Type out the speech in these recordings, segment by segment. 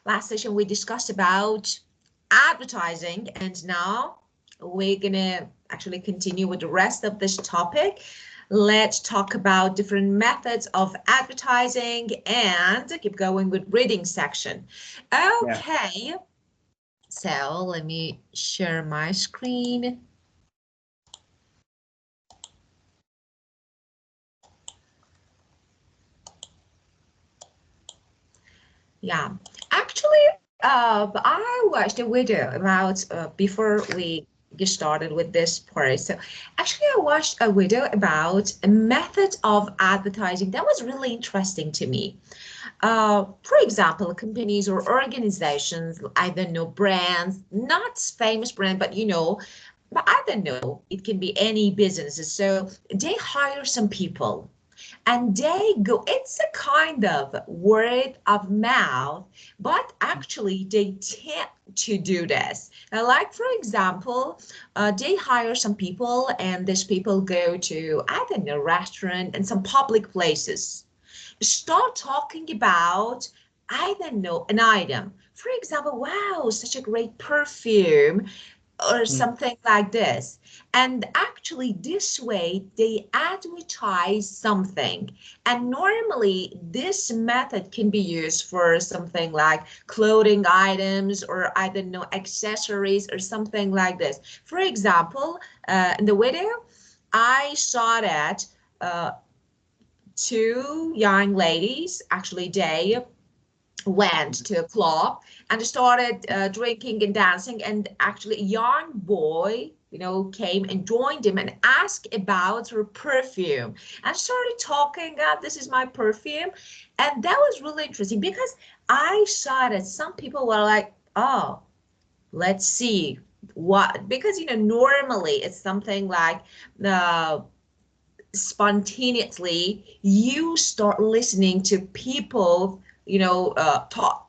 Last session we discussed about advertising, and now we're gonna actually continue with the rest of this topic. Let's talk about different methods of advertising and keep going with reading section. Okay, yeah. So let me share my screen. Yeah, actually, I watched a video about before we get started with this part. So actually, I watched a video about a method of advertising that was really interesting to me. For example, companies or organizations, I don't know, brands, not famous brand, but but I don't know, it can be any businesses. So they hire some people and they go, it's a kind of word of mouth, but actually they tend to do this. Like, for example, they hire some people and these people go to, I don't know, restaurant and some public places, start talking about, I don't know, an item. For example, wow, such a great perfume, or something like this. And actually this way they advertise something. And normally this method can be used for something like clothing items, or I don't know, accessories or something like this. For example, in the video, I saw that two young ladies, actually they went to a club and started drinking and dancing, and actually a young boy came and joined him and asked about her perfume and started talking, this is my perfume. And that was really interesting because I saw that some people were like, oh, let's see what, because normally it's something like spontaneously you start listening to people talk,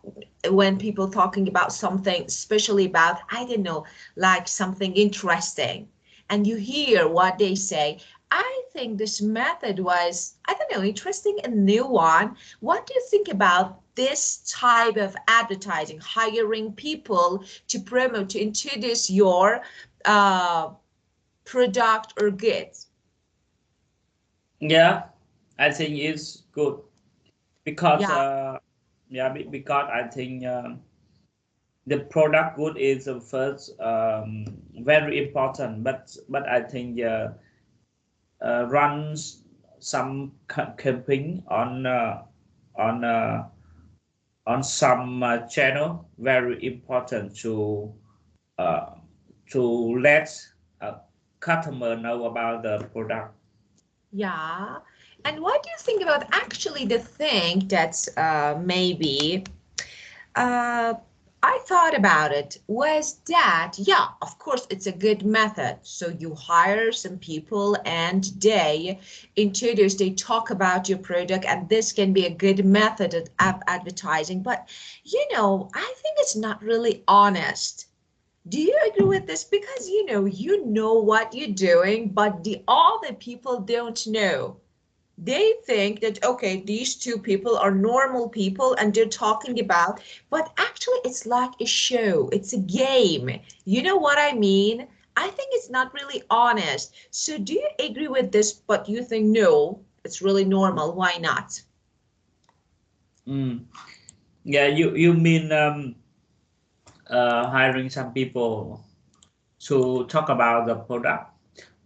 when people talking about something, especially about, I don't know, like something interesting, and you hear what they say. I think this method was, I don't know, interesting and new one. What do you think about this type of advertising, hiring people to promote, to introduce your product or goods? Yeah, I think it's good because because I think the product good is the first very important, but I think runs some campaign on on some channel very important uh, to let customer know about the product. Yeah. And what do you think about actually the thing that's maybe uh, I thought about it was that, yeah, of course, it's a good method. So you hire some people and they introduce, they talk about your product, and this can be a good method of advertising. But, I think it's not really honest. Do you agree with this? Because you know what you're doing, but the other people don't know. They think that, okay, these two people are normal people and they're talking about, but actually it's like a show, it's a game. You know what I mean? I think it's not really honest. So do you agree with this, but you think no, it's really normal, why not? Mm. Yeah, you mean hiring some people to talk about the product,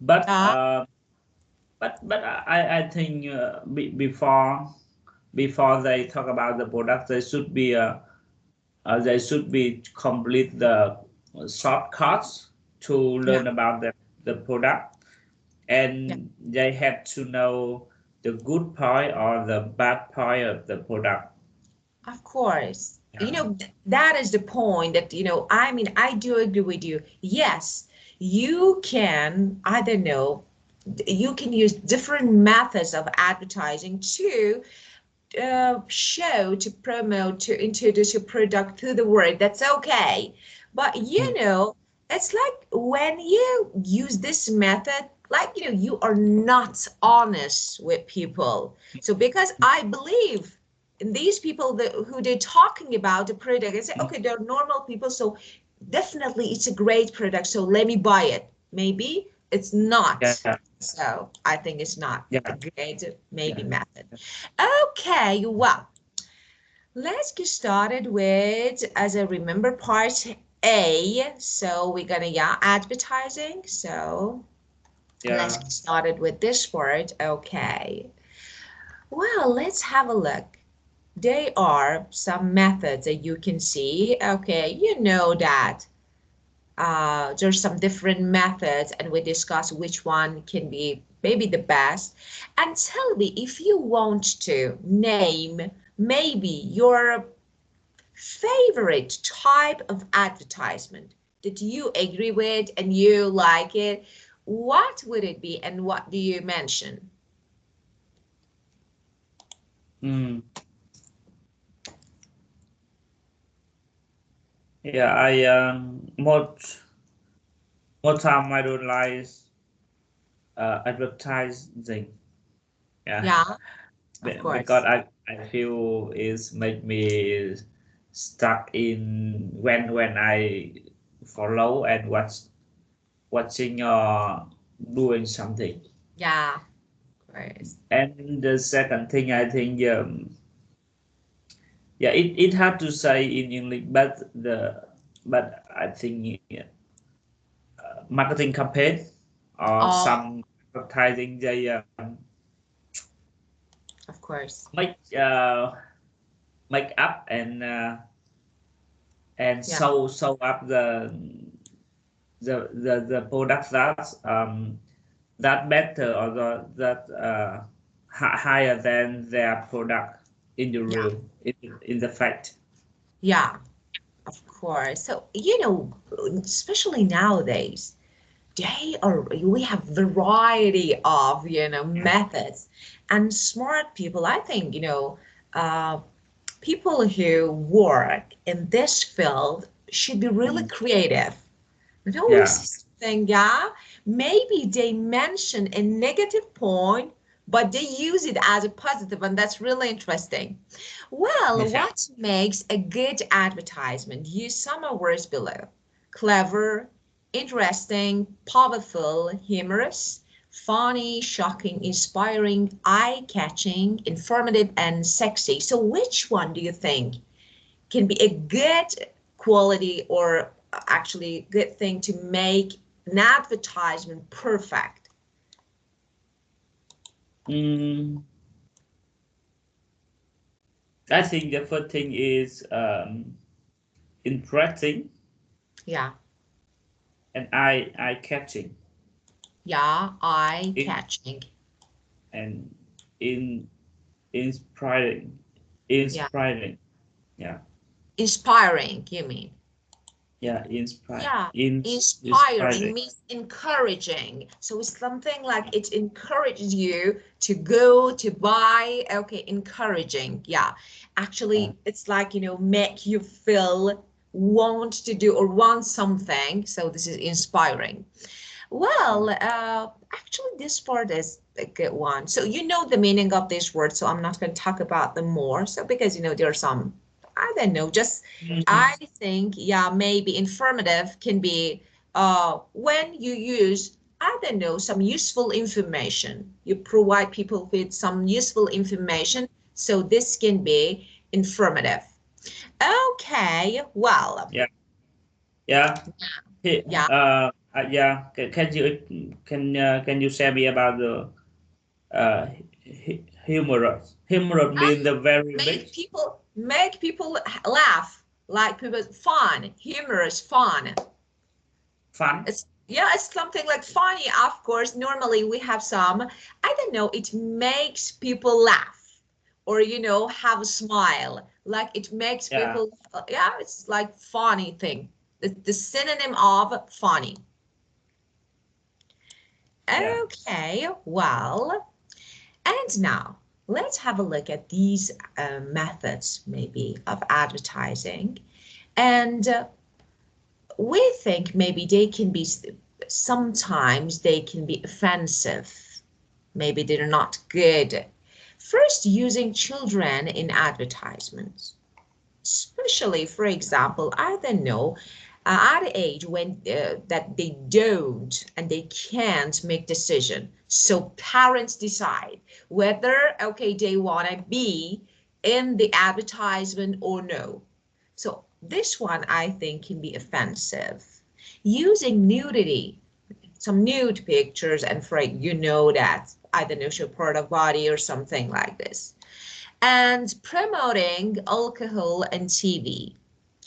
but Yeah, I think before they talk about the product, they should be complete the shortcuts to yeah, learn about the product, yeah. and they have to know the good part or the bad part of the product. Of course. Yeah. That is the point that, I mean, I do agree with you. Yes, you can, I don't know, you can use different methods of advertising to show, to promote, to introduce your product to the world. That's okay. But, Mm. it's like when you use this method, like, you are not honest with people. So because I believe and these people who they're talking about the product and say, okay, they're normal people, so definitely it's a great product, so let me buy it. Maybe it's not. Yeah. So I think it's not Yeah. a good maybe Yeah. method. Okay, well, let's get started with, as I remember, part A. So we're gonna, yeah, advertising. So let's Yeah. get started with this part. Okay. Well, let's have a look. There are some methods that you can see. Okay, you know that there's some different methods, and we discuss which one can be maybe the best. And tell me if you want to name maybe your favorite type of advertisement that you agree with and you like it. What would it be, and what do you mention? Mm. Yeah, I more time I don't like advertising. Yeah, Yeah, of because course. I feel it's make me stuck in when I follow and watching or doing something. Yeah, of course. And the second thing I think yeah, it hard to say in English, but I think marketing campaign or Oh, some advertising they of course. make make up and Yeah, show up the product that better or that higher than their product in the yeah, real in the fact. yeah, of course. So, especially nowadays, we have variety of, Yeah. methods, and smart people, I think, uh, people who work in this field should be really Mm. creative. No, we Yeah. see something, yeah. Maybe they mention a negative point, but they use it as a positive, and that's really interesting. Well, Yeah. what makes a good advertisement? Use some words below. Clever, interesting, powerful, humorous, funny, shocking, inspiring, eye-catching, informative, and sexy. So which one do you think can be a good quality, or actually good thing to make an advertisement perfect? Mm, I think the first thing is interesting Yeah, and eye catching yeah, in eye-catching. and in inspiring Yeah, inspiring. Yeah. inspiring, you mean? Yeah, inspire Yeah, inspiring inspiring. means encouraging. So it's something like it encourages you to go to buy. Okay, encouraging. Yeah, Yeah. actually, it's like, make you feel want to do or want something. So this is inspiring. Yeah. Well, actually, this part is a good one. So you know the meaning of this word, so I'm not going to talk about them more. So because there are some, I don't know, just Mhm. I think, yeah, maybe informative can be when you use, I don't know, some useful information. You provide people with some useful information, so this can be informative. Okay, well, Yeah. Yeah. Hey, yeah. yeah. Can you share me about the humorous? Humorous means the very make rich people make people laugh, like people, fun, humorous, fun. fun. It's, yeah, it's something like funny. Of course, normally we have some, I don't know, it makes people laugh, or have a smile, like it makes Yeah. people, yeah, it's like funny thing, the synonym of funny. Yeah. Okay, well, and now let's have a look at these methods maybe of advertising. And we think maybe they can be, sometimes they can be offensive. Maybe they're not good. First, using children in advertisements, especially, for example, I don't know, at the age when that they don't and they can't make decision. So parents decide whether, okay, they want to be in the advertisement or no. So this one I think can be offensive. Using nudity, some nude pictures, and for you know that, I don't know, show part of body or something like this. And promoting alcohol and TV,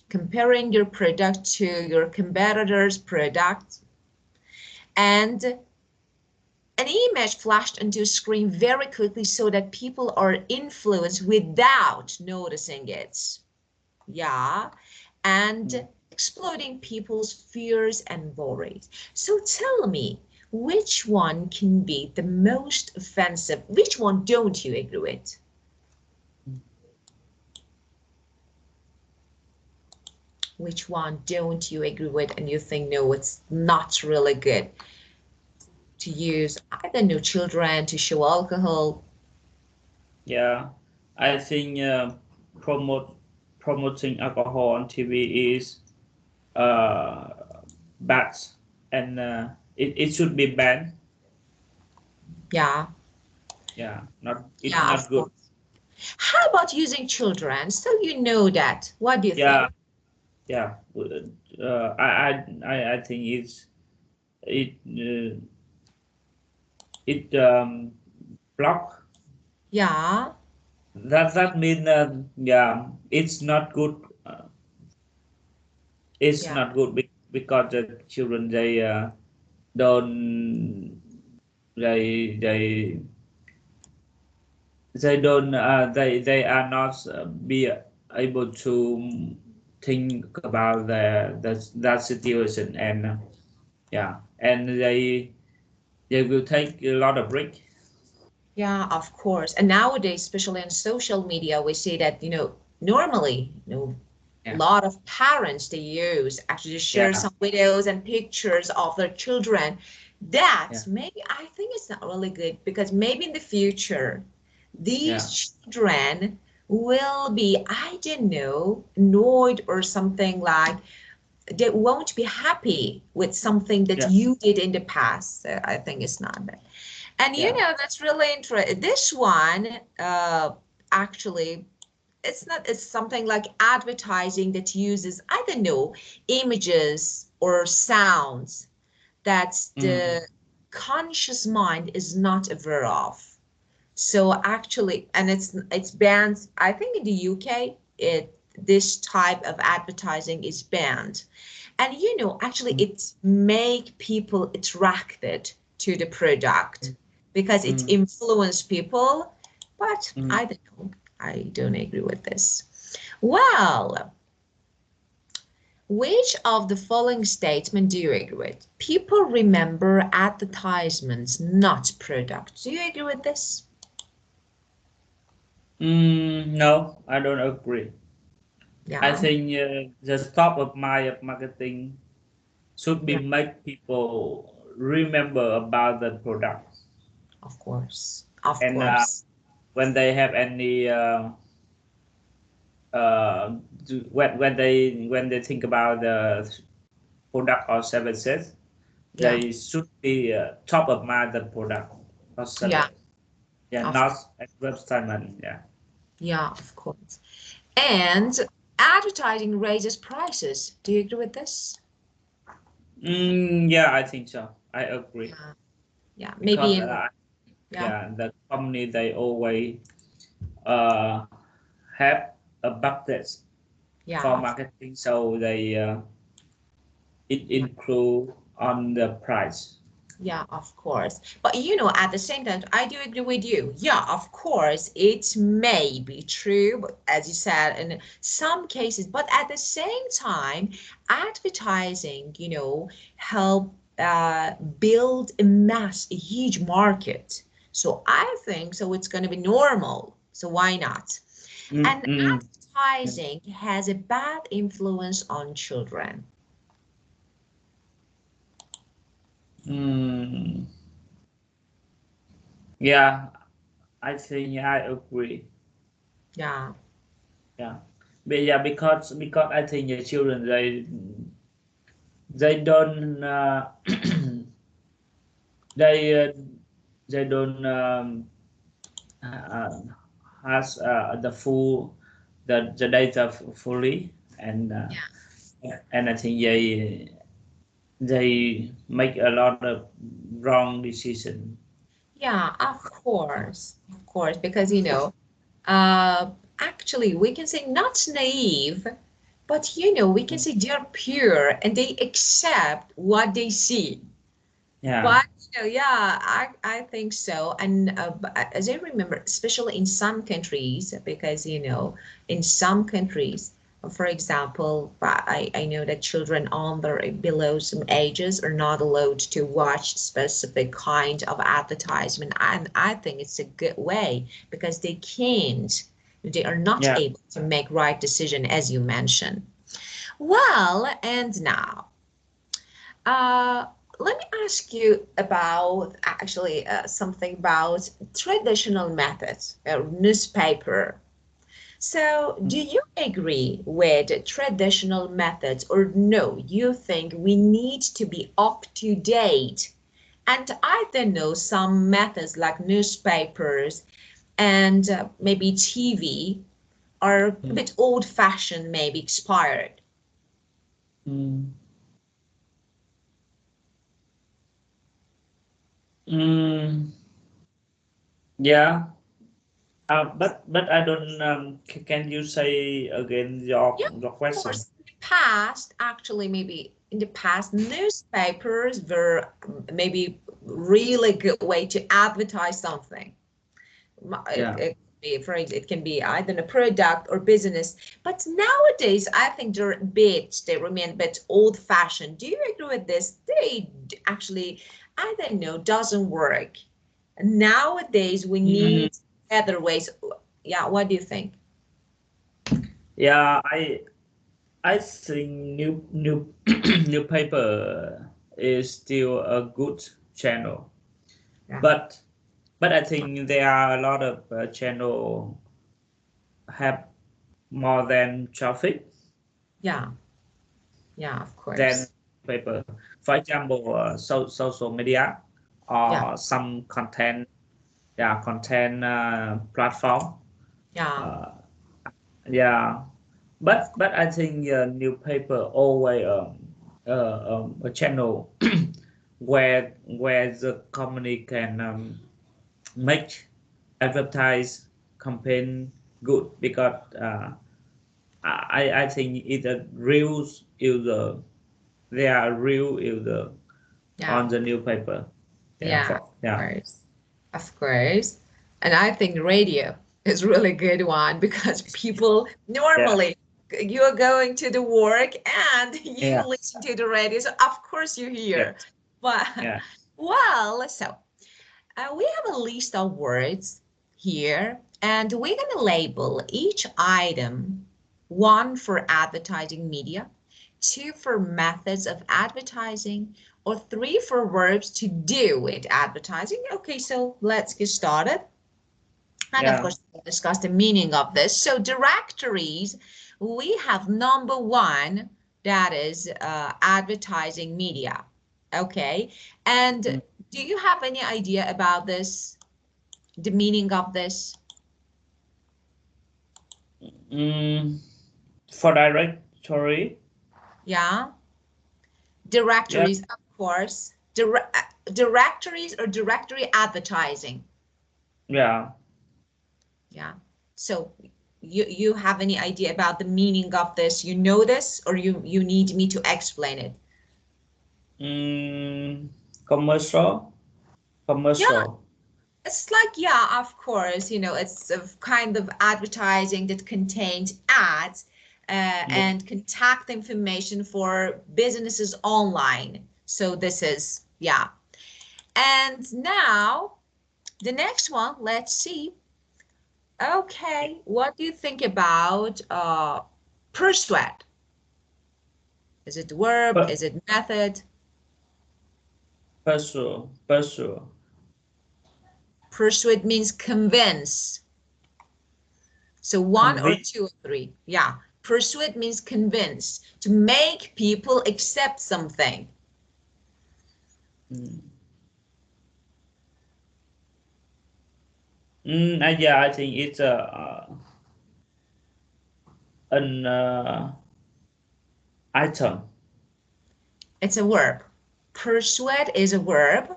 comparing your product to your competitor's product, and an image flashed onto a screen very quickly so that people are influenced without noticing it. Yeah. And exploiting people's fears and worries. So tell me, which one can be the most offensive? Which one don't you agree with? Which one don't you agree with and you think, no, it's not really good to use, I don't know, children to show alcohol? Yeah, I think promoting alcohol on TV is bad, and it should be banned. Yeah. Yeah, it's Yeah, not of good. course. How about using children? So you know that. What do you Yeah, think? yeah. I think it uh, it block. Yeah. That mean yeah, it's not good. It's Yeah. not good because the children don't they they they don't they are not be able to think about that situation, and yeah, and they will take a lot of risk. Yeah, of course. And nowadays, especially on social media, we see that, normally, a Yeah, lot of parents they use actually just share yeah, some videos and pictures of their children. That yeah, maybe I think it's not really good because maybe in the future, yeah, these children will be, I don't know, annoyed or something like they won't be happy with something that yeah, you did in the past. So I think it's not bad. And yeah, that's really interesting. This one, actually, it's something like advertising that uses, I don't know, images or sounds that mm, the conscious mind is not aware of. So actually, and it's banned, I think in the UK, this type of advertising is banned. And actually mm, it make people attracted to the product because it mm, influence people. But mm. I don't know. I don't agree with this. Well, which of the following statement do you agree with? People remember advertisements, not products. Do you agree with this? No, I don't agree. I Yeah, think the top of my marketing should be yeah, make people remember about the product, of course. Of and course. when they have any uh, when they think about the product or services, Yeah, they should be top of mind the product or yeah, service. Yeah, of not advertisement. Yeah. yeah, of course. And advertising raises prices. Do you agree with this? Yeah, I think so. I agree Yeah, yeah. Maybe because in yeah, yeah, the company they always uh, have a budget yeah, for marketing, so they it yeah. include on the price. Yeah, of course. But at the same time, I do agree with you. Yeah, of course, it may be true, but as you said, in some cases, but at the same time, advertising, help build a huge market. So I think so it's going to be normal. So why not? Mm, And mm, advertising has a bad influence on children. mm. Yeah, I think I agree. Yeah. Yeah, but yeah, because I think the children they don't they they don't uh, has the full the data fully, and I think they make a lot of wrong decision. Yeah, of course, because uh, actually we can say not naive, but we can say they're pure and they accept what they see. Yeah, But yeah, I think so. And as I remember, especially in some countries, because in some countries, for example, I know that children under below some ages are not allowed to watch specific kind of advertisement, and I think it's a good way because they are not yeah. able to make right decision as you mentioned. Well, and now. Uh, Let me ask you about actually something about traditional methods, newspaper. So, do you agree with traditional methods or no? You think we need to be up to date? And I don't know, some methods like newspapers and maybe TV are a Mm. bit old fashioned, maybe expired. Mm. Mm. Yeah, but I don't. Can you say again Yeah, your of question? course. In the past, actually, maybe in the past, newspapers were maybe really good way to advertise something. Yeah. It could be, for example, it can be either a product or business. But nowadays, I think they remain a bit old-fashioned. Do you agree with this? Actually, I don't know, doesn't work. Nowadays, we Mm. need other ways. Yeah, what do you think? Yeah, I think new newspaper is still a good channel, Yeah, but I think there are a lot of channel have more than traffic yeah, yeah, of than course. paper. For example, social media Yeah, or some content, yeah, content platform. yeah, Uh, yeah, but I think newspaper always a channel where the company can make advertise campaign good because I think it's a real user. They are real user yeah, on the newspaper. Yeah, yeah, for, yeah, of course. And I think radio is really good one because people yeah, normally you're going to the work and you yeah, listen to the radio, so of course you yeah, hear. But yeah. well, so we have a list of words here, and we're gonna label each item, one for advertising media, two for methods of advertising, or three for verbs to do with advertising. Okay, so let's get started. And of Yeah. course, we'll discuss the meaning of this. So directories, we have number one, that is advertising media. Okay, and do you have any idea about this, the meaning of this? Mm, for directory, Yeah, yeah, directories, of course. Directories or directory advertising. yeah. Yeah. So you have any idea about the meaning of this? You know this, or you need me to explain it? Mm, commercial, Yeah, commercial. it's like, yeah, of course, it's a kind of advertising that contains ads Yeah. and contact information for businesses online. So this is, yeah. And now the next one, let's see. Okay, what do you think about persuade? Is it verb? Per, Is it method? persuade, persuade. Persuade means convince. So one or Convince. two or three. Yeah. Persuade means convince, to make people accept something. Yeah, I think it's an item. It's a verb. Persuade is a verb.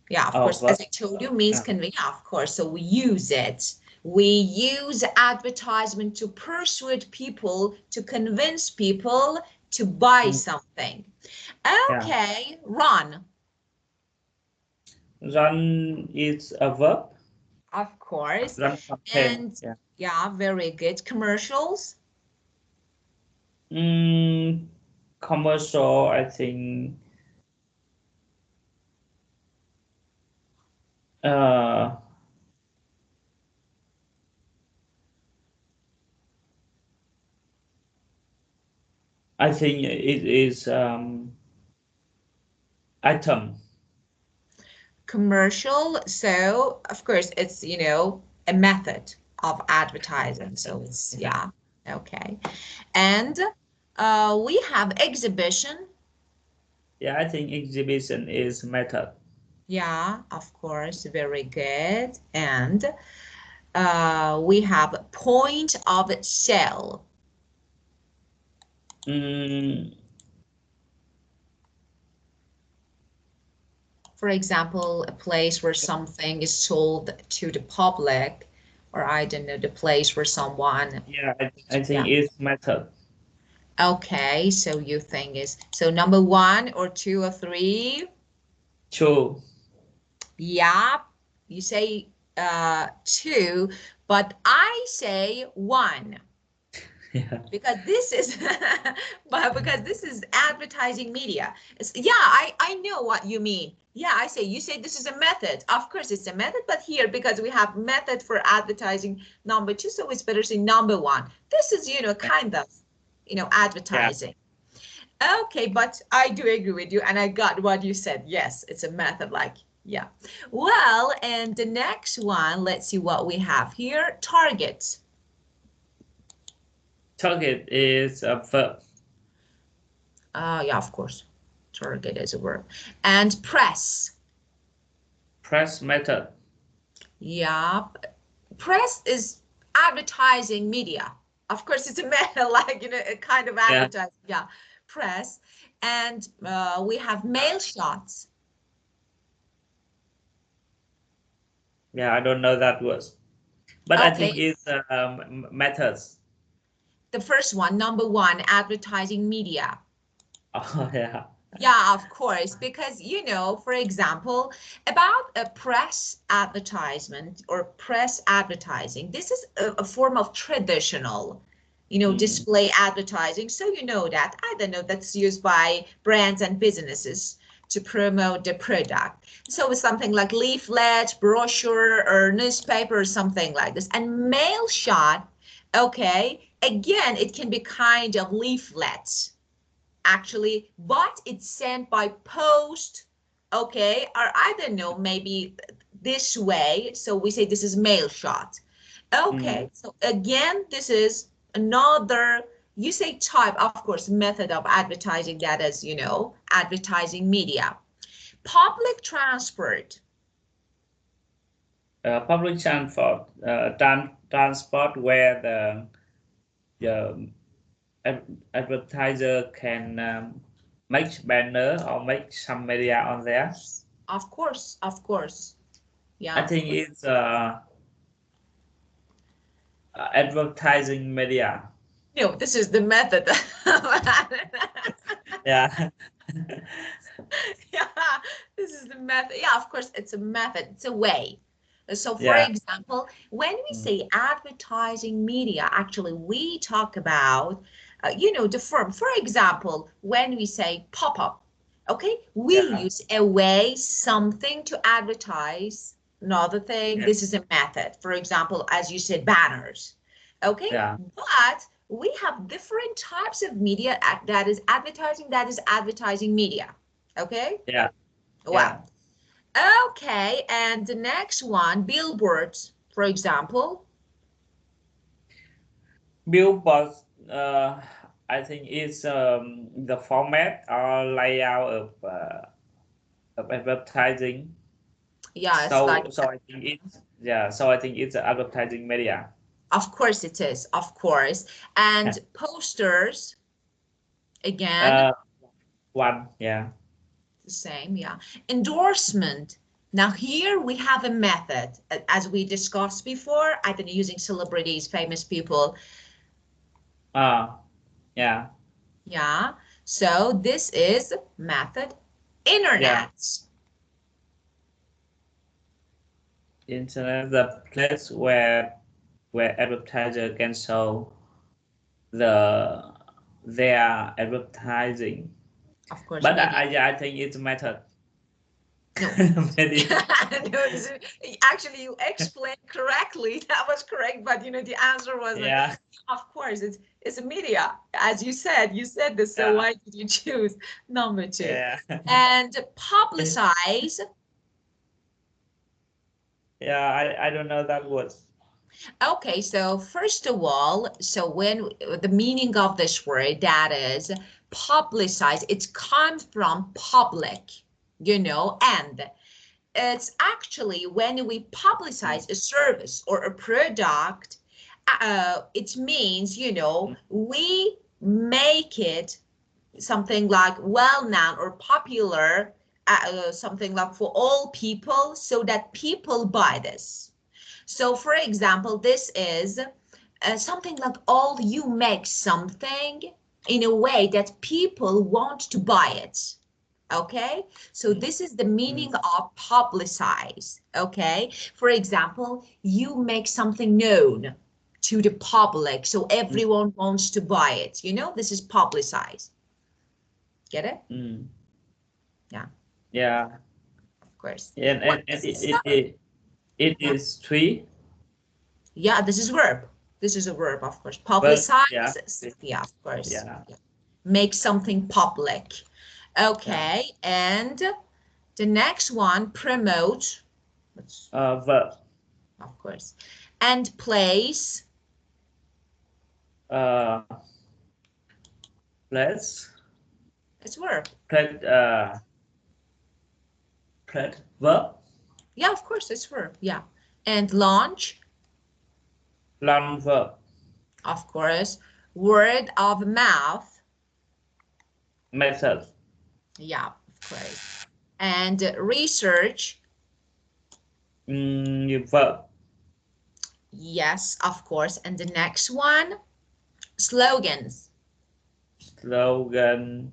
Yeah, of Oh, course, but as I told you, means convince. Yeah, of course. So we use it. We use advertisement to persuade people, to convince people to buy something. yeah, Okay, run. run is a verb. Of course. Run campaign. And Yeah. yeah, very good. Commercials. Mm, commercial, I think. Uh, I think it is item. Commercial. So of course it's, a method of advertising. So it's, Yeah. yeah, okay. And we have exhibition. Yeah, I think exhibition is method. Yeah, of course, very good. And we have point of sale. Mm, For example, a place where something is sold to the public, or I don't know, the place where someone, yeah, I think yeah. it's method. Okay, so you think is, so number one or two or three? True. Yeah, you say two, but I say one. Yeah. Because this is but because this is advertising media. Yeah, I know what you mean. Yeah, I say, you say this is a method. Of course it's a method, but here, because we have method for advertising number two, so it's better say number one. This is, kind of, Yeah. advertising. Okay, but I do agree with you, and I got what you said. Yes, it's a method, like, yeah. Well, and the next one, let's see what we have here. Target. Target is a verb. Yeah, of course. Target is a verb. And press. Press method. Yeah. Press is advertising media. Of course, it's a meta, like, a kind of Yeah. advertising. Yeah. Press. And we have mail shots. Yeah, I don't know that word, but I Okay. think it's methods. The first one, number one, advertising media. Oh, yeah. Yeah, of course, because, for example, about a press advertisement or press advertising, this is a form of traditional, Mm. display advertising. So that, I don't know, that's used by brands and businesses to promote the product. So it's something like leaflet, brochure, or newspaper, or something like this. And mail shot, okay, again, it can be kind of leaflets actually, but it's sent by post, okay, or I don't know, maybe this way. So we say this is mail shot. Mm. Okay, so again, this is another, you say type, of course, method of advertising, that is, advertising media. Public transport. Public transport, transport where the advertiser can make banner or make some media on there. Of course, of course. Yeah, I of think course. it's advertising media. This is the method. Yeah. Yeah, this is the method. Yeah, of course, it's a method. It's a way. So, for Yeah. example, when we Mm. say advertising media, actually, we talk about, the firm. For example, when we say pop-up, okay, we Yeah. use a way, something to advertise another thing. Yeah. This is a method. For example, as you said, banners. Okay, Yeah. but we have different types of media that is advertising media. Okay, Yeah. Yeah. well, Okay, and the next one, billboards, for example. Billboard, I think is the format or layout of advertising. Yeah, it's like, So I think it's yeah. So I think it's advertising media. of course it is, of course. And posters, again, Uh, one, yeah. the same, yeah. Endorsement. Now here we have a method, as we discussed before. I've been using celebrities, famous people. Yeah. Yeah. So this is method Yeah. internet. Internet, the place where advertiser can show the their advertising. Of course, But media. I think it's method. No. Media. No, actually, you explained correctly. That was correct, but the answer wasn't. Yeah. Of course, it's a media, as you said this. So Yeah. why did you choose number two? Yeah. And publicize. Yeah. I don't know that word. Okay, so first of all, so when the meaning of this word, that is publicize, it comes from public, and it's actually when we publicize a service or a product, it means, we make it something like well-known or popular, something like for all people, so that people buy this. So for example, this is something like all you make something in a way that people want to buy it. Okay, so this is the meaning of publicize. Okay, for example, you make something known to the public so everyone wants to buy it. This is publicize. Get it? Mm. Yeah, Yeah. of course. And What is it? it Yeah, is three. yeah, this is verb. This is a verb, of course. But yeah. Publicize, yeah, of course. Yeah. Yeah. Make something public. Yeah. Okay, and the next one, promote, Verb. of course, and place. Uh, place. It's verb. Place. Place. Verb. Yeah, of course, it's verb. Yeah, and launch, Long verb. of course, word of mouth. Method. Yeah, of course, and research. Verb. Yes, of course, and the next one, slogans. Slogan.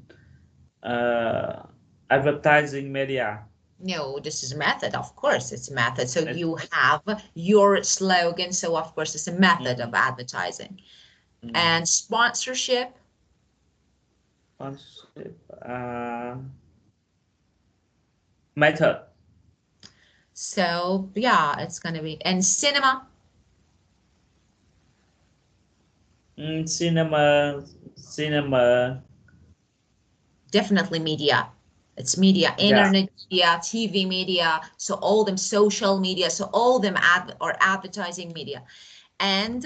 Advertising media. No, this is a method. Of course, it's a method. So you have your slogan. So of course, it's a method of advertising. And sponsorship. Sponsorship. Method. So yeah, it's gonna be, and cinema. Cinema. Definitely media. It's media, Yeah. internet media, TV media. So all them social media. So all them or advertising media. And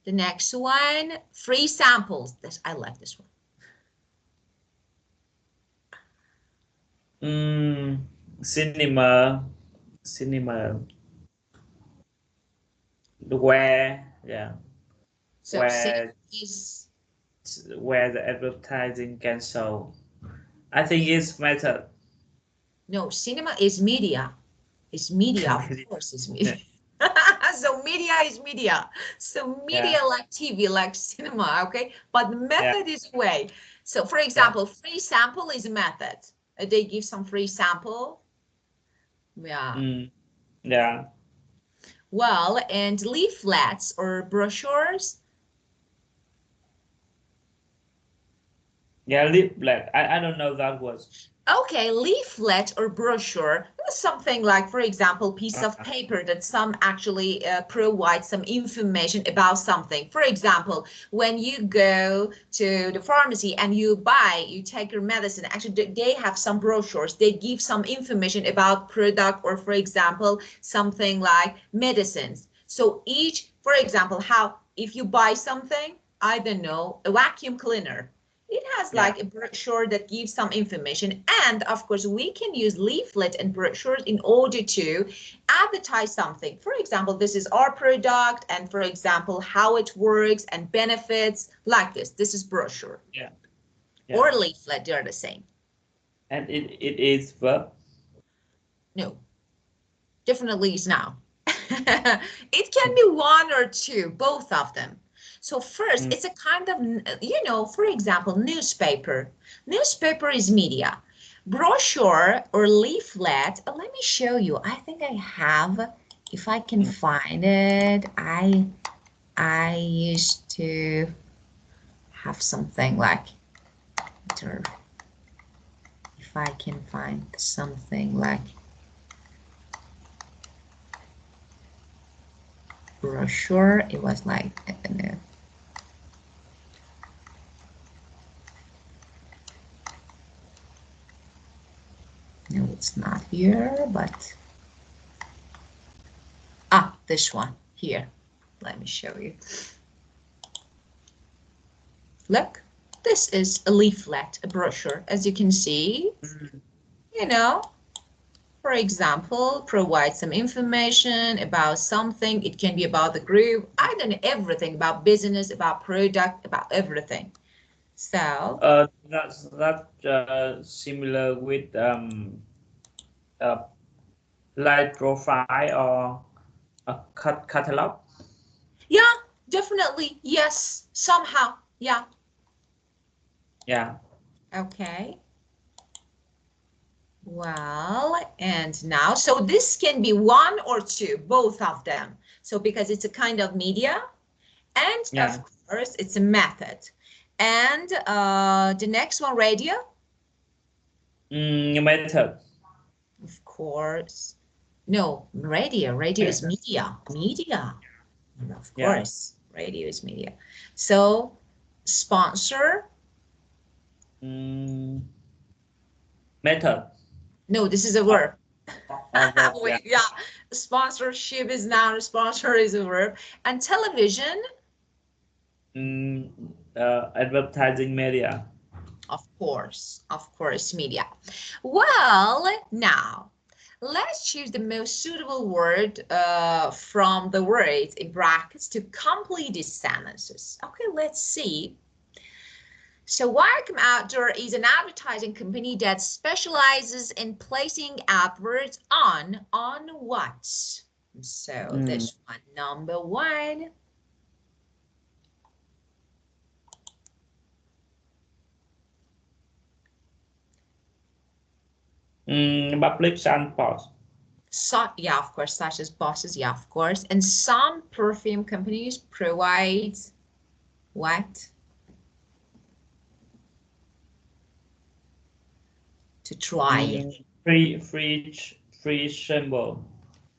the next one, free samples. This, I like this one. Cinema. Where, yeah, So cinema where is, where the advertising can show. I think it's method. no, cinema is media. It's media, of course, it's media. So media is media. So media Yeah, like TV, like cinema, okay? But the yeah, method is a way. So for yeah, example, free sample is a method. They give some free sample. Yeah. yeah, Well, and leaflets or brochures. yeah. Leaflet. I don't know that word. Okay, leaflet or brochure. something like, for example, piece of paper that some actually provide some information about something. For example, when you go to the pharmacy and you take your medicine, actually they have some brochures. They give some information about product, or for example, something like medicines. So each, for example, how if you buy something, I don't know, a vacuum cleaner, it has like a brochure that gives some information. And of course, we can use leaflet and brochures in order to advertise something. For example, this is our product, and for example, how it works and benefits, like this. This is brochure. Or leaflet, they're the same. And it is verb? No, definitely is now. It can be one or two, both of them. So first, it's a kind of, you know, for example, newspaper. Newspaper is media. Brochure or leaflet, let me show you. I think I have, if I can find it, I used to have something like, if I can find something like brochure, it was like, no, it's not here, but this one here. Let me show you. Look, this is a leaflet, a brochure. As you can see, you know, for example, provide some information about something. It can be about the group. I don't know, everything about business, about product, about everything. So that's similar with like profile or a catalog. Yeah, definitely. Yes, somehow. Yeah. Okay. Well, and now, so this can be one or two, both of them. So because it's a kind of media, and of course, it's a method. And the next one, radio. Method. Of course. No, radio. Radio is media. Media. And of course, radio is media. So sponsor. Method. No, this is a verb. Wait, sponsorship is noun, sponsor is a verb. And television? Advertising media. Of course, media. Well, now, let's choose the most suitable word from the words in brackets to complete these sentences. Okay, let's see. So Wacom Outdoor is an advertising company that specializes in placing adverts on what? So this one, number one. Public transport. So, yeah, of course, such as buses, yeah, of course. And some perfume companies provide what? To try. Free sample.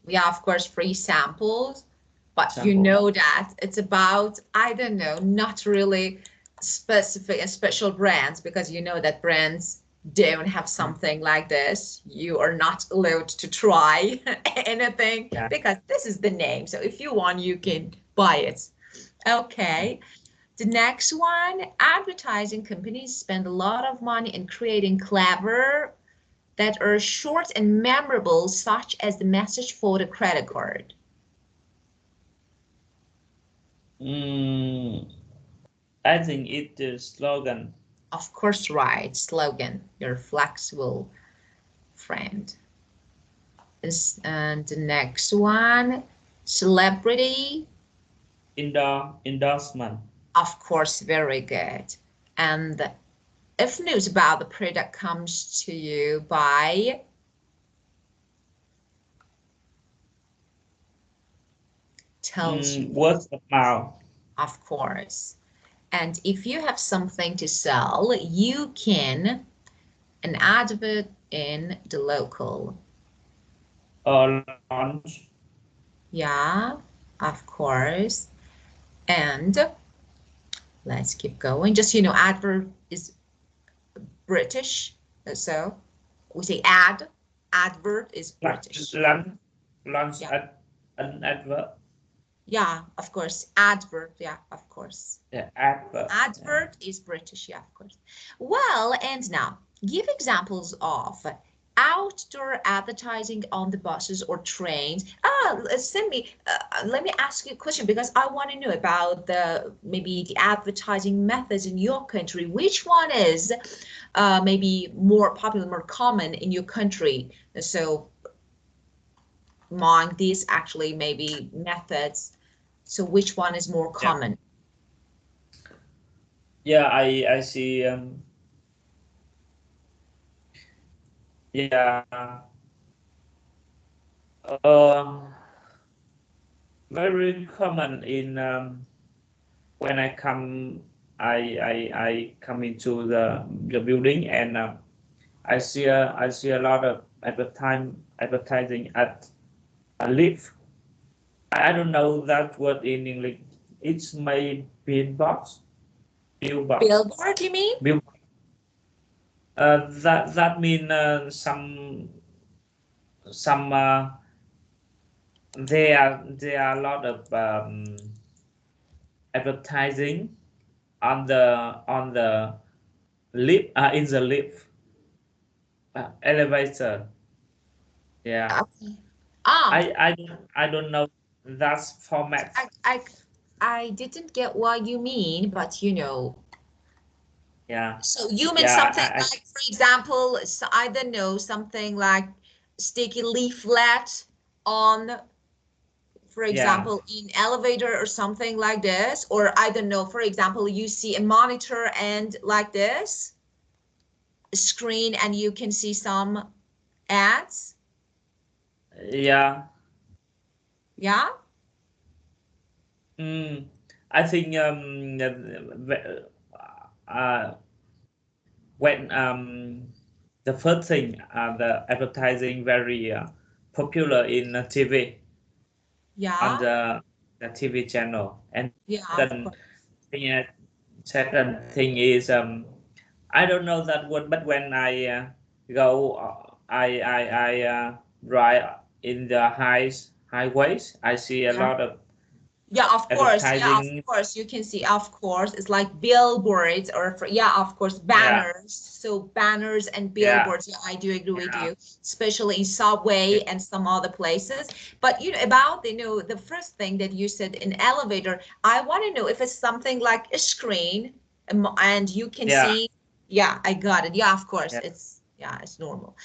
Yeah, of course, free samples. But you know that it's about, I don't know, not really specific and special brands, because you know that brands don't have something like this. You are not allowed to try anything because this is the name. So if you want, you can buy it. Okay. The next one, advertising companies spend a lot of money in creating clever that are short and memorable, such as the message for the credit card. I think it's the slogan. Of course, right. Slogan, your flexible friend. And the next one, celebrity. Endorsement. Of course, very good. And if news about the product comes to you by tells you. Word of mouth. Of course. And if you have something to sell, you can an advert in the local launch. Yeah, of course. And let's keep going. Just, you know, adverb is British. So we say adverb is British. Launch Yeah. at an adverb. Yeah, of course. Adverb. Yeah, of course. Yeah, adverb. Adverb is British. Yeah, of course. Well, and now give examples of outdoor advertising on the buses or trains. Send me, let me ask you a question because I want to know about maybe the advertising methods in your country. Which one is maybe more popular, more common in your country? So among these actually maybe methods. So which one is more Yeah. common? Yeah, I see. Yeah. Um, very common in when I come. I come into the building and I see a lot of advertising at a lift. I don't know that word in English. It's my billbox. Billbox. Billboard, you mean? Bill. That mean some there are a lot of advertising on the lift in the lift elevator. Yeah, Okay. Um, I don't know that's format. I, I, I didn't get what you mean, but you know, Yeah, so you mean yeah. something like, for example, I don't know, something like sticky leaflet on, for Yeah, example, in elevator or something like this, or I don't know, for example, you see a monitor and like this screen and you can see some ads. yeah. Yeah. Mm, I think uh, when the first thing the advertising very popular in TV on Yeah. the TV channel, and Yeah, of second course. thing second thing is I don't know that word, but when I go I ride in the highways, I see a Yeah. lot of Yeah, of course. Yeah, of advertising. course. You can see, of course, it's like billboards or, for, yeah, of course, Yeah, banners. So banners and yeah, billboards. Yeah, I do agree with yeah, you, especially in subway yeah, and some other places. But you know, about, you know, the first thing that you said in elevator, I want to know if it's something like a screen and you can yeah, see. Yeah, I got it. Yeah, of course. yeah. Yeah, it's normal.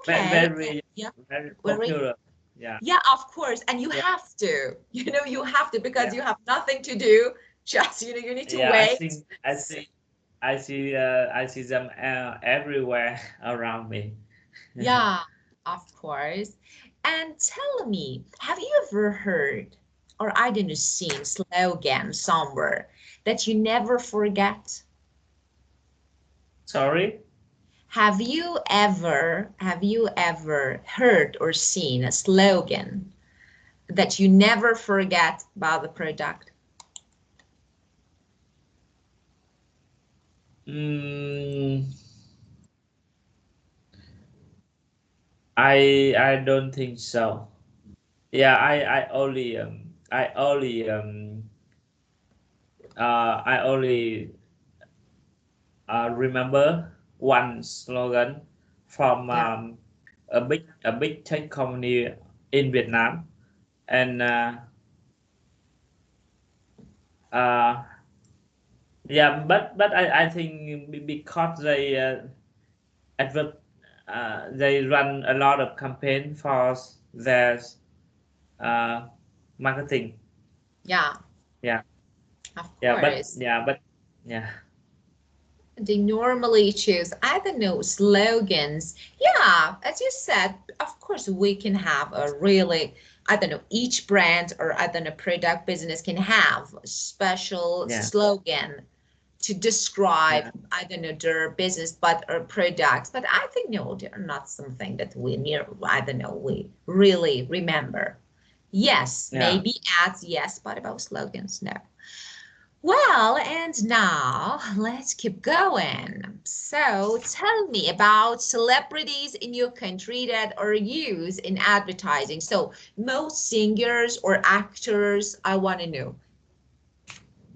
Very, Okay. very, Yeah. very Very. popular. Yeah, Yeah, of course. And you yeah, have to, you have to because yeah, you have nothing to do. Just, you need to yeah. wait. I see them everywhere around me. Yeah, of course. And tell me, have you ever heard or I don't know, seen slogan somewhere that you never forget? Sorry. Have you ever heard or seen a slogan that you never forget about the product? Mm, I don't think so. Yeah, I only remember one slogan from Yeah. a big tech company in Vietnam, and uh, yeah, but I think because advert they run a lot of campaign for their uh, marketing. Yeah, Yeah, of yeah, course. but yeah, They normally choose, I don't know, slogans. Yeah, as you said, of course, we can have a really, I don't know, each brand or I don't know, product business can have a special yeah, slogan to describe, yeah, I don't know, their business, but or products. But I think no, they're not something that we near, I don't know, we really remember. Yes, yeah. maybe ads, yes, but about slogans, no. Well, and now let's keep going. So tell me about celebrities in your country that are used in advertising. So most singers or actors, I want to know.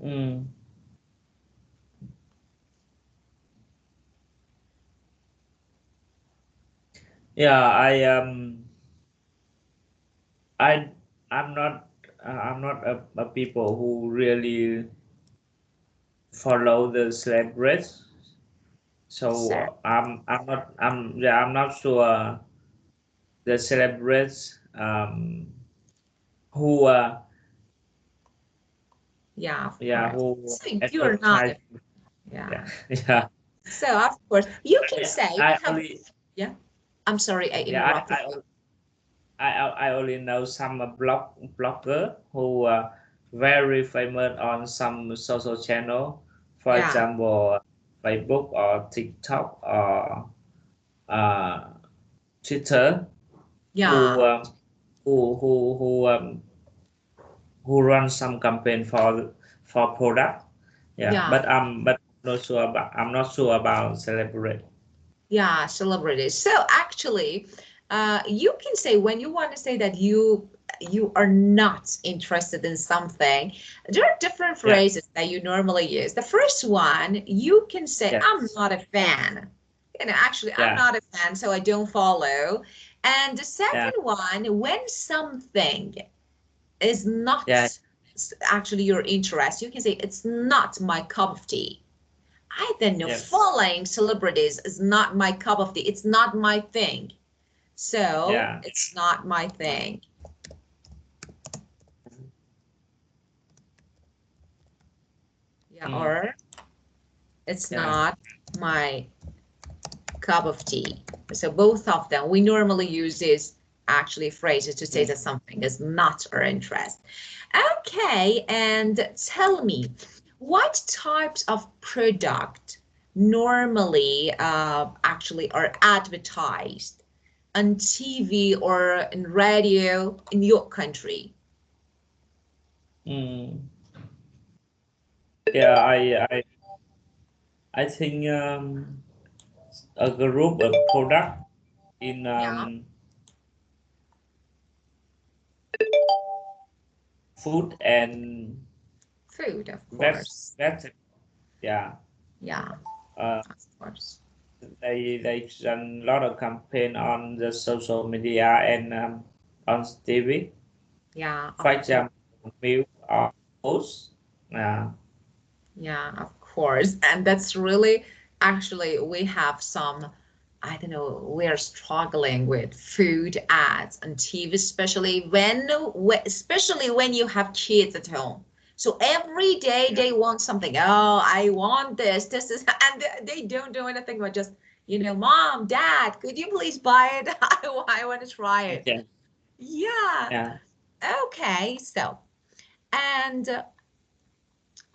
Mm. Yeah, I I'm not a people who really follow the celebrities. So So, I'm not sure the celebrities who yeah, of yeah course. who So you're not advertise. a, yeah. Yeah, yeah. So of course, you can say we I have, only yeah. I'm sorry, I yeah interrupted you. I only know some blogger who very famous on some social channel, for Yeah, example, Facebook or TikTok or uh, Twitter, who yeah, um, who who who um, who run some campaign for product. Yeah, yeah. but I'm not sure about celebrate. Yeah, celebrities. So actually, you can say when you want to say that you are not interested in something, there are different Yeah, phrases that you normally use. The first one, you can say, I'm yes, not a fan. Actually, I'm yeah, not a fan, so I don't follow. And the yeah, second one, when something is not yeah, actually your interest, you can say, it's not my cup of tea. I don't know, yes, following celebrities is not my cup of tea. It's not my thing. So yeah, it's not my thing. Yeah, mm, or it's yeah, not my cup of tea. So both of them, we normally use these actually phrases to say mm, that something is not our interest. Okay, and tell me, what types of product normally actually are advertised on TV or in radio in your country? mm. Yeah, I think a group of product in Yeah, food and food, of veg course. veg. Yeah, Yeah, uh, of course. they run a lot of campaign on the social media and on TV. Yeah, For of course. example, milk or oats. Yeah, Yeah, of course. And that's really actually we have some, I don't know, we are struggling with food ads on TV, especially when you have kids at home. So every day yeah, they want something. Oh, I want this. This is, and they don't do anything but just, Mom, Dad, could you please buy it? I want to try it. yeah, Yeah. yeah. Okay. So, and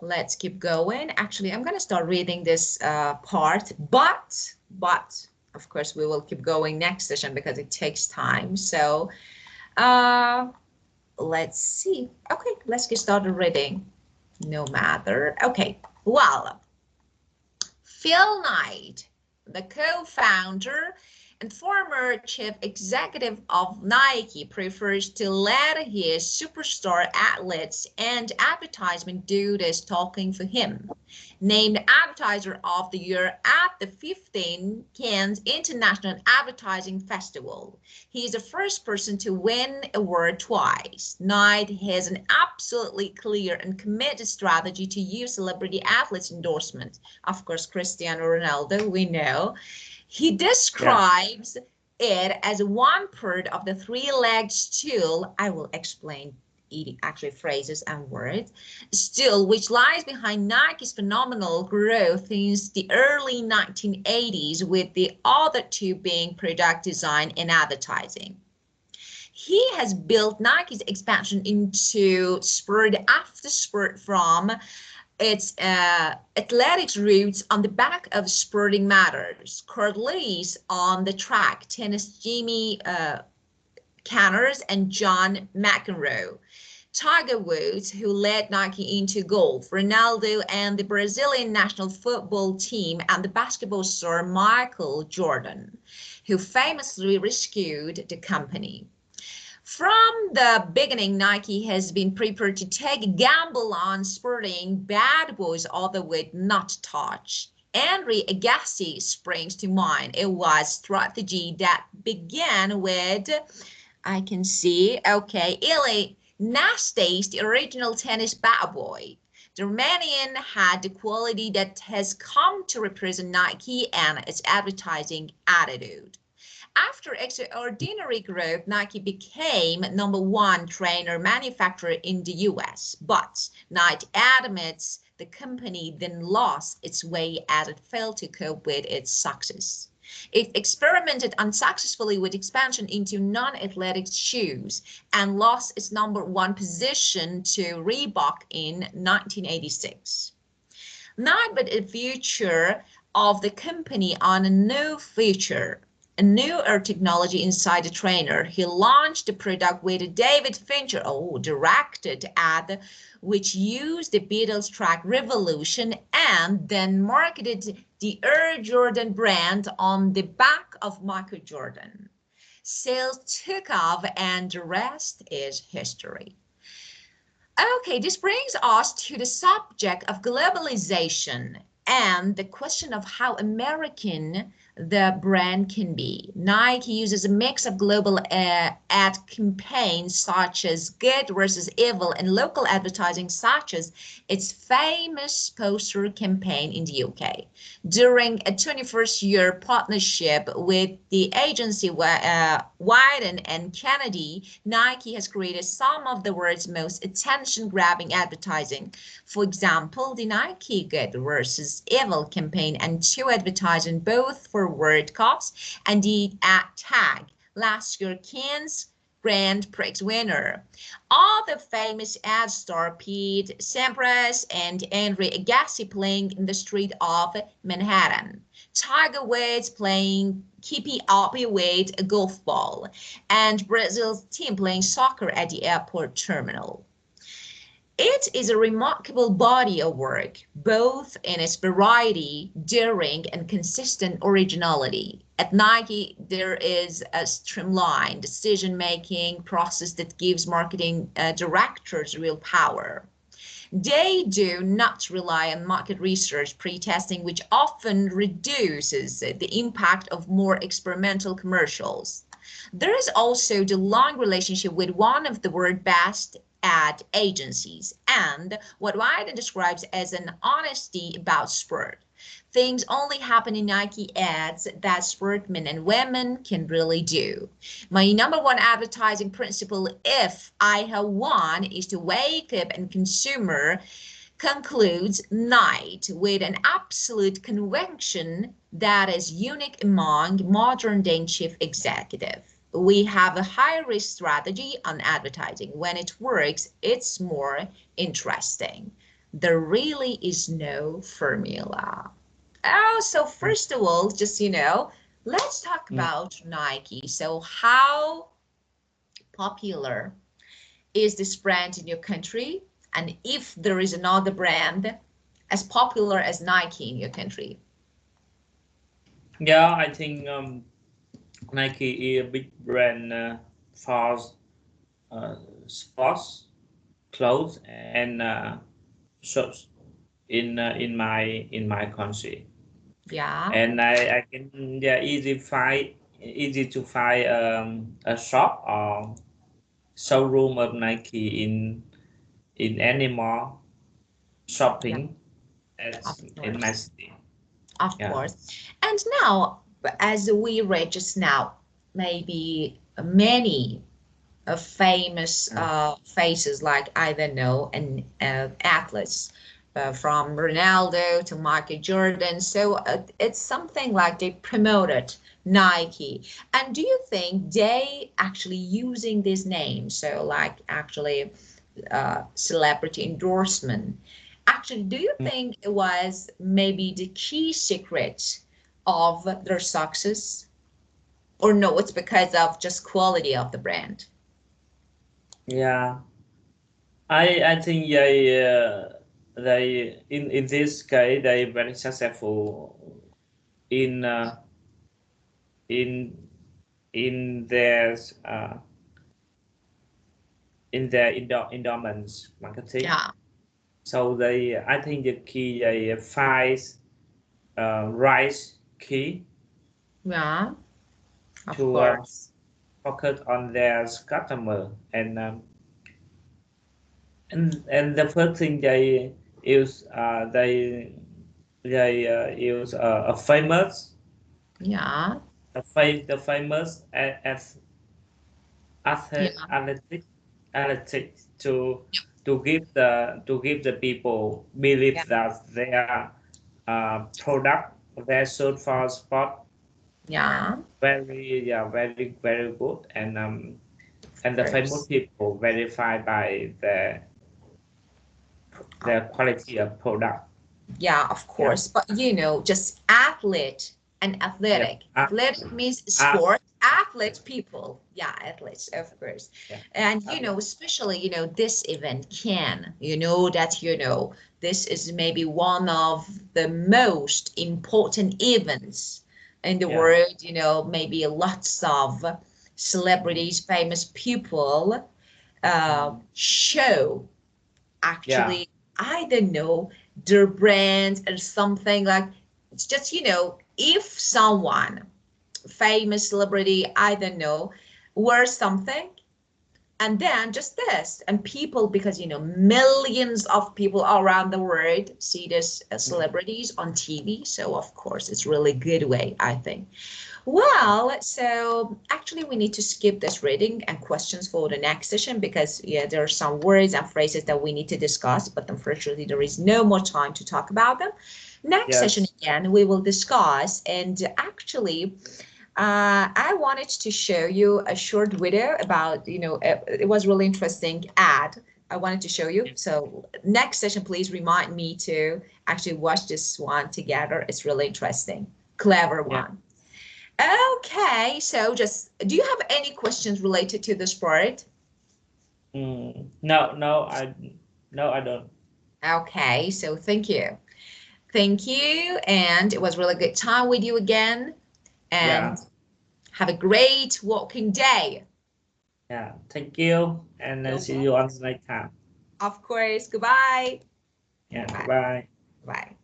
let's keep going. Actually, I'm going to start reading this part, but of course, we will keep going next session because it takes time. So uh, let's see. Okay, let's get started reading. No matter. Okay, well, Phil Knight, the co-founder and former chief executive of Nike, prefers to let his superstar athletes and advertisement do this talking for him. Named Advertiser of the Year at the 15th Cannes International Advertising Festival. He is the first person to win an award twice. Knight has an absolutely clear and committed strategy to use celebrity athletes endorsement. Of course, Cristiano Ronaldo, we know. He Yeah. describes it as one part of the three-legged stool. I will explain actually phrases and words. Stool, which lies behind Nike's phenomenal growth since the early 1980s, with the other two being product design and advertising. He has built Nike's expansion into spurt after spurt from its athletics roots on the back of sporting matters. Cordelis on the track, tennis Jimmy Connors and John McEnroe. Tiger Woods, who led Nike into golf, Ronaldo and the Brazilian national football team, and the basketball star Michael Jordan, who famously rescued the company. From the beginning, Nike has been prepared to take a gamble on sporting bad boys although would not touch. Henry Agassi springs to mind. It was strategy that began with, I can see, okay, Ili Nastas, the original tennis bad boy. The Romanian had the quality that has come to represent Nike and its advertising attitude. After extraordinary growth, Nike became #1 trainer manufacturer in the US. But Nike admits the company then lost its way as it failed to cope with its success. It experimented unsuccessfully with expansion into non-athletic shoes and lost its #1 position to Reebok in 1986. Not but a future of the company on a new feature, a newer technology inside the trainer. He launched the product with David Fincher, directed ad, which used the Beatles track Revolution and then marketed the Air Jordan brand on the back of Michael Jordan. Sales took off and the rest is history. Okay, this brings us to the subject of globalization and the question of how American the brand can be. Nike uses a mix of global ad campaigns such as good versus evil and local advertising such as its famous poster campaign in the UK. During a 21st year partnership with the agency Wyden and Kennedy, Nike has created some of the world's most attention-grabbing advertising. For example, the Nike Good versus Evil campaign and 2 advertising both for World Cups and the tag last year Cannes Grand Prix winner. All the famous ad star Pete Sampras and Andre Agassi playing in the street of Manhattan. Tiger Woods playing keepy uppy with a golf ball. And Brazil's team playing soccer at the airport terminal. It is a remarkable body of work, both in its variety, daring, and consistent originality. At Nike, there is a streamlined decision-making process that gives marketing directors real power. They do not rely on market research pre-testing, which often reduces the impact of more experimental commercials. There is also the long relationship with one of the world's best ad agencies and what Wyden describes as an honesty about sport. Things only happen in Nike ads that sportsmen and women can really do. My #1 advertising principle, if I have one, is to wake up and consumer concludes night with an absolute conviction that is unique among modern day chief executive. We have a high-risk strategy on advertising. When it works, it's more interesting. There really is no formula. Oh, so first of all, just, let's talk about Nike. So how popular is this brand in your country? And if there is another brand as popular as Nike in your country? Yeah, I think Nike is a big brand for sports, clothes, and shoes in my country. Yeah. And I can easy to find a shop or showroom of Nike in any mall shopping in my city. Of course. And now, as we read just now, maybe many famous faces like, I don't know, and athletes from Ronaldo to Michael Jordan. So it's something like they promoted Nike. And do you think they actually using this name? So like actually celebrity endorsement Actually, do you think it was maybe the key secret of their success? Or no, it's because of just quality of the brand? Yeah, I think they in this case they very successful in in in their uh, in their endowments marketing. Yeah, So they, I think the key they find right key yeah, of to course. focus on their customer, and the first thing they use they use a famous Yeah, the famous as yeah, analytics to give the people yeah, believe that their product their sold for spot yeah, very, yeah, very good, of and the famous course. people verified by Of the quality of product. Yeah, of Yeah, course. But just athlete and yeah, athletic. Athletic means uh, sport, athlete people. Yeah, athletes, of course. yeah, And athlete. especially, this event can, that, this is maybe one of the most important events in the Yeah, world, maybe lots of mm, celebrities, famous people show yeah, actually, I don't know, their brand or something like it's just, if someone famous celebrity, I don't know, wears something and then just this and people because millions of people around the world see this mm, celebrities on TV, so of course it's really good way, I think. yeah, Well, so actually we need to skip this reading and questions for the next session because yeah, there are some words and phrases that we need to discuss, but unfortunately there is no more time to talk about them. Next session yes, again, we will discuss and actually I wanted to show you a short video about, it was really interesting ad. I wanted to show you. So next session, please remind me to actually watch this one together. It's really interesting, clever yeah. one. Okay, so just do you have any questions related to this part? No, no, I don't. Okay, so thank you. Thank you. And it was really good time with you again. Yeah, And have a great walking day. yeah. Thank you, and You're see you on welcome. the next time. Of course. Goodbye. Yeah, Bye. goodbye. Bye.